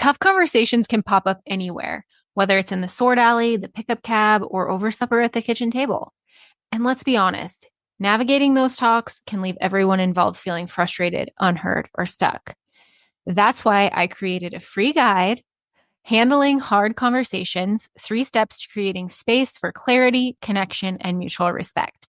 Tough conversations can pop up anywhere, whether it's in the sword alley, the pickup cab, or over supper at the kitchen table. And let's be honest, navigating those talks can leave everyone involved feeling frustrated, unheard, or stuck. That's why I created a free guide, Handling Hard Conversations, 3 Steps to Creating Space for Clarity, Connection, and Mutual Respect.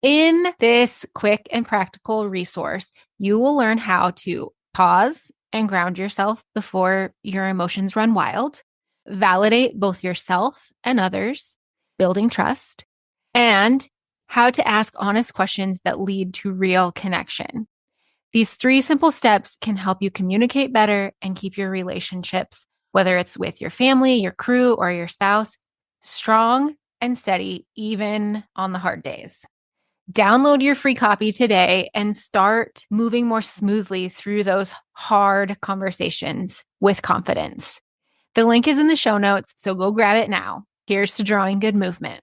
In this quick and practical resource, you will learn how to pause and ground yourself before your emotions run wild, validate both yourself and others, building trust, and how to ask honest questions that lead to real connection. These 3 simple steps can help you communicate better and keep your relationships, whether it's with your family, your crew, or your spouse, strong and steady, even on the hard days. Download your free copy today and start moving more smoothly through those hard conversations with confidence. The link is in the show notes, so go grab it now. Here's to drawing good movement.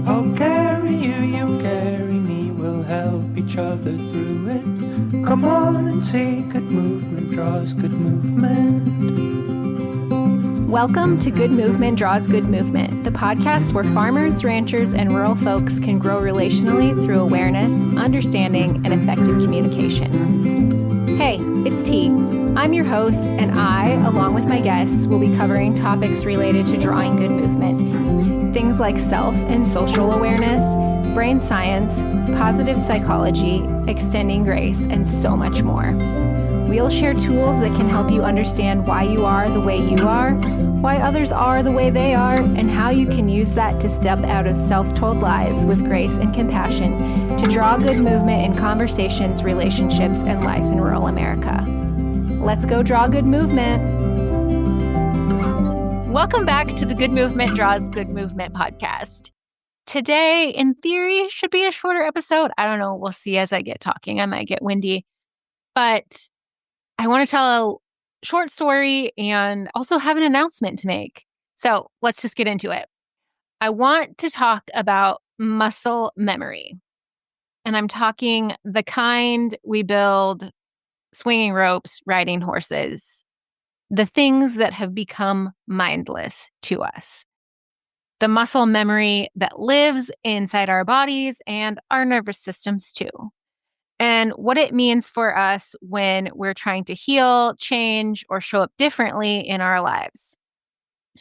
I'll carry you, you carry me, we'll help each other through it. Come on and say good movement draws good movement. Welcome to Good Movement Draws Good Movement, the podcast where farmers, ranchers, and rural folks can grow relationally through awareness, understanding, and effective communication. Hey, it's T. I'm your host, and I, along with my guests, will be covering topics related to drawing good movement. Things like self and social awareness, brain science, positive psychology, extending grace, and so much more. We'll share tools that can help you understand why you are the way you are, why others are the way they are, and how you can use that to step out of self-told lies with grace and compassion to draw good movement in conversations, relationships, and life in rural America. Let's go draw good movement. Welcome back to the Good Movement Draws Good Movement podcast. Today, in theory, should be a shorter episode. I don't know. We'll see as I get talking. I might get windy. But I want to tell a short story and also have an announcement to make. So let's just get into it. I want to talk about muscle memory. And I'm talking the kind we build swinging ropes, riding horses, the things that have become mindless to us. The muscle memory that lives inside our bodies and our nervous systems too. And what it means for us when we're trying to heal, change, or show up differently in our lives.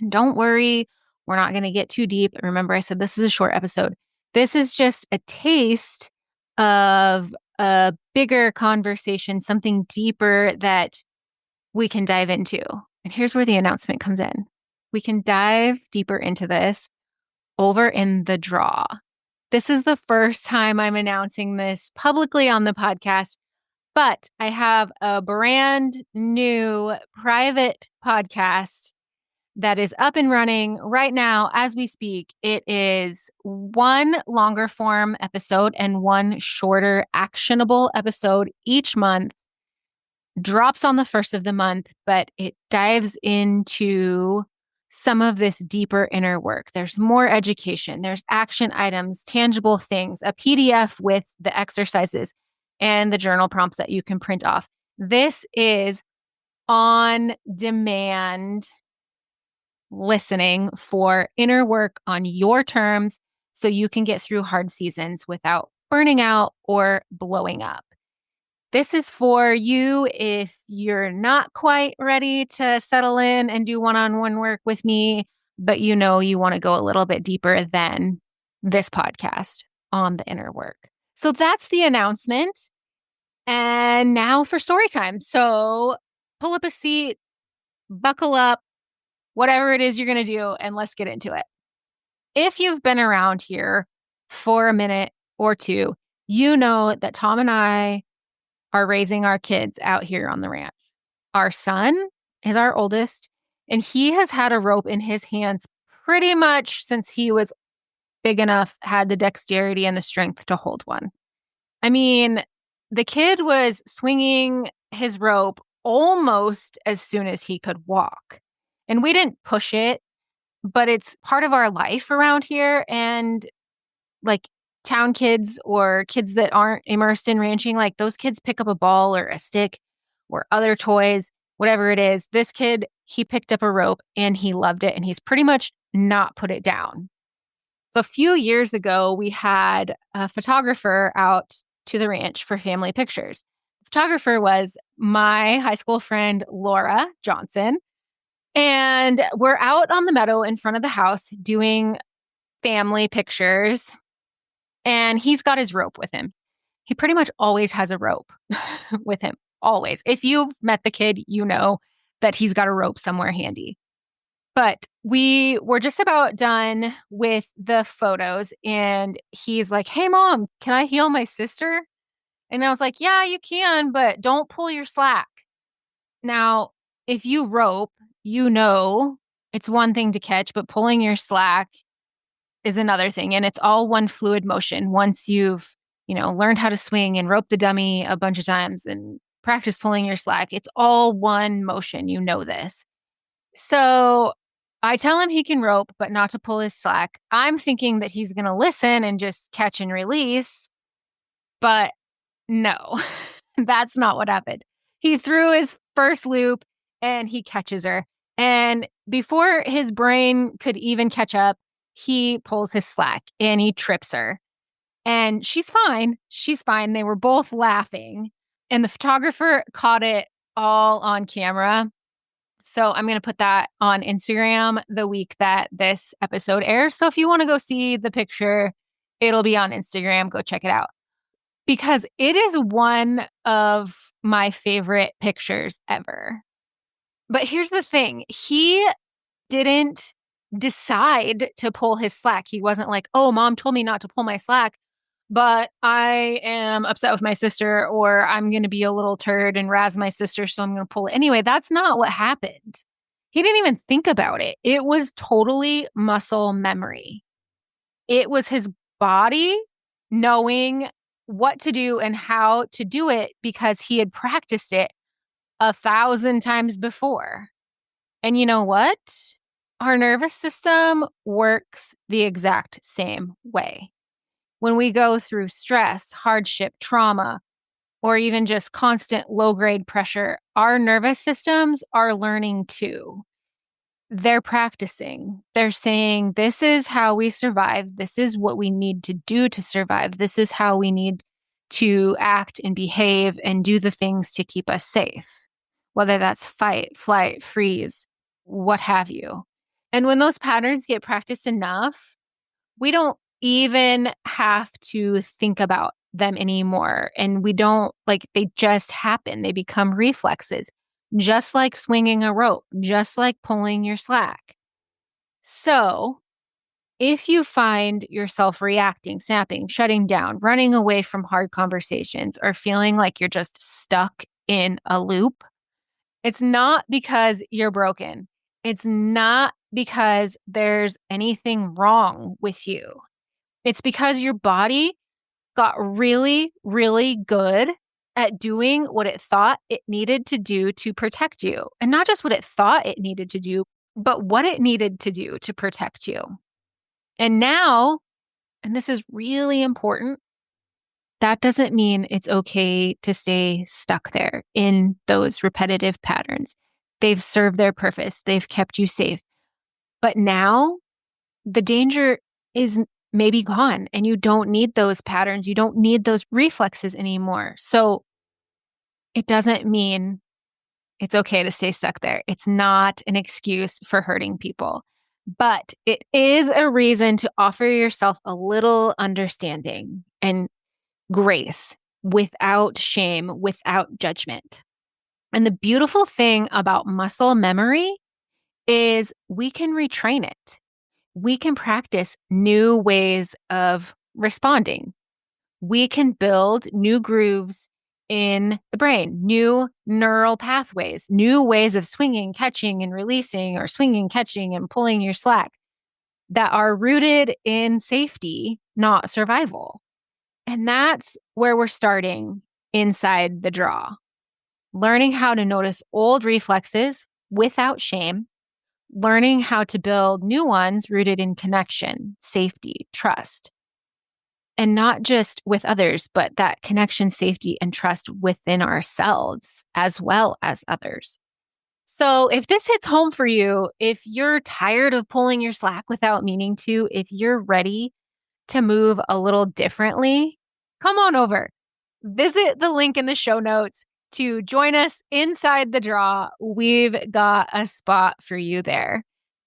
And don't worry, we're not going to get too deep. Remember, I said this is a short episode. This is just a taste of a bigger conversation, something deeper that we can dive into. And here's where the announcement comes in. We can dive deeper into this over in the draw. This is the first time I'm announcing this publicly on the podcast, but I have a brand new private podcast that is up and running right now as we speak. It is 1 longer form episode and 1 shorter actionable episode each month. Drops on the first of the month, but it dives into some of this deeper inner work. There's more education, there's action items, tangible things, a PDF with the exercises and the journal prompts that you can print off. This is on demand listening for inner work on your terms so you can get through hard seasons without burning out or blowing up. This is for you if you're not quite ready to settle in and do one-on-one work with me, but you know you want to go a little bit deeper than this podcast on the inner work. So that's the announcement. And now for story time. So pull up a seat, buckle up, whatever it is you're going to do, and let's get into it. If you've been around here for a minute or two, you know that Tom and I are raising our kids out here on the ranch. Our son is our oldest, and he has had a rope in his hands pretty much since he was big enough, had the dexterity and the strength to hold one. I mean, the kid was swinging his rope almost as soon as he could walk. And we didn't push it, but it's part of our life around here. And like town kids or kids that aren't immersed in ranching, like those kids pick up a ball or a stick or other toys, whatever it is. This kid, he picked up a rope and he loved it and he's pretty much not put it down. So a few years ago, we had a photographer out to the ranch for family pictures. The photographer was my high school friend, Laura Johnson. And we're out on the meadow in front of the house doing family pictures. And he's got his rope with him. He pretty much always has a rope with him, always. If you've met the kid, you know that he's got a rope somewhere handy. But we were just about done with the photos, and he's like, "Hey, Mom, can I heel my sister?" And I was like, "Yeah, you can, but don't pull your slack." Now, if you rope, you know it's one thing to catch, but pulling your slack is another thing. And it's all one fluid motion. Once you've, learned how to swing and rope the dummy a bunch of times and practice pulling your slack, it's all one motion. You know this. So I tell him he can rope, but not to pull his slack. I'm thinking that he's going to listen and just catch and release. But no, that's not what happened. He threw his first loop and he catches her. And before his brain could even catch up, he pulls his slack and he trips her. And she's fine. She's fine. They were both laughing. And the photographer caught it all on camera. So I'm going to put that on Instagram the week that this episode airs. So if you want to go see the picture, it'll be on Instagram. Go check it out. Because it is one of my favorite pictures ever. But here's the thing. He didn't decide to pull his slack. He wasn't like, "Oh, Mom told me not to pull my slack, but I am upset with my sister, or I'm going to be a little turd and razz my sister, so I'm going to pull it." Anyway, that's not what happened. He didn't even think about it. It was totally muscle memory. It was his body knowing what to do and how to do it because he had practiced it 1,000 times before. And you know what? Our nervous system works the exact same way. When we go through stress, hardship, trauma, or even just constant low-grade pressure, our nervous systems are learning too. They're practicing. They're saying, this is how we survive. This is what we need to do to survive. This is how we need to act and behave and do the things to keep us safe, whether that's fight, flight, freeze, what have you. And when those patterns get practiced enough, we don't even have to think about them anymore. And we don't, they just happen. They become reflexes, just like swinging a rope, just like pulling your slack. So if you find yourself reacting, snapping, shutting down, running away from hard conversations, or feeling like you're just stuck in a loop, it's not because you're broken. It's not because there's anything wrong with you. It's because your body got really, really good at doing what it thought it needed to do to protect you. And not just what it thought it needed to do, but what it needed to do to protect you. And now, and this is really important, that doesn't mean it's okay to stay stuck there in those repetitive patterns. They've served their purpose. They've kept you safe. But now the danger is maybe gone and you don't need those patterns. You don't need those reflexes anymore. So it doesn't mean it's okay to stay stuck there. It's not an excuse for hurting people, but it is a reason to offer yourself a little understanding and grace without shame, without judgment. And the beautiful thing about muscle memory is we can retrain it. We can practice new ways of responding. We can build new grooves in the brain, new neural pathways, new ways of swinging, catching, and releasing, or swinging, catching, and pulling your slack that are rooted in safety, not survival. And that's where we're starting inside the draw. Learning how to notice old reflexes without shame, learning how to build new ones rooted in connection, safety, trust. And not just with others, but that connection, safety, and trust within ourselves as well as others. So if this hits home for you, if you're tired of pulling your slack without meaning to, if you're ready to move a little differently, come on over. Visit the link in the show notes to join us inside the draw. We've got a spot for you there.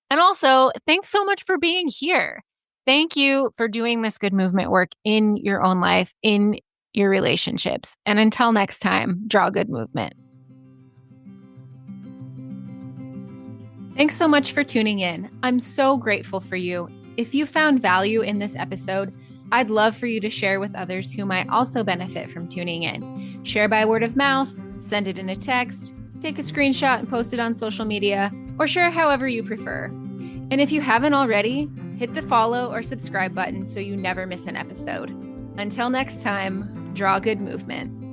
And also, thanks so much for being here. Thank you for doing this good movement work in your own life, in your relationships. And until next time, draw good movement. Thanks so much for tuning in. I'm so grateful for you. If you found value in this episode, I'd love for you to share with others who might also benefit from tuning in. Share by word of mouth, send it in a text, take a screenshot and post it on social media, or share however you prefer. And if you haven't already, hit the follow or subscribe button so you never miss an episode. Until next time, draw good movement.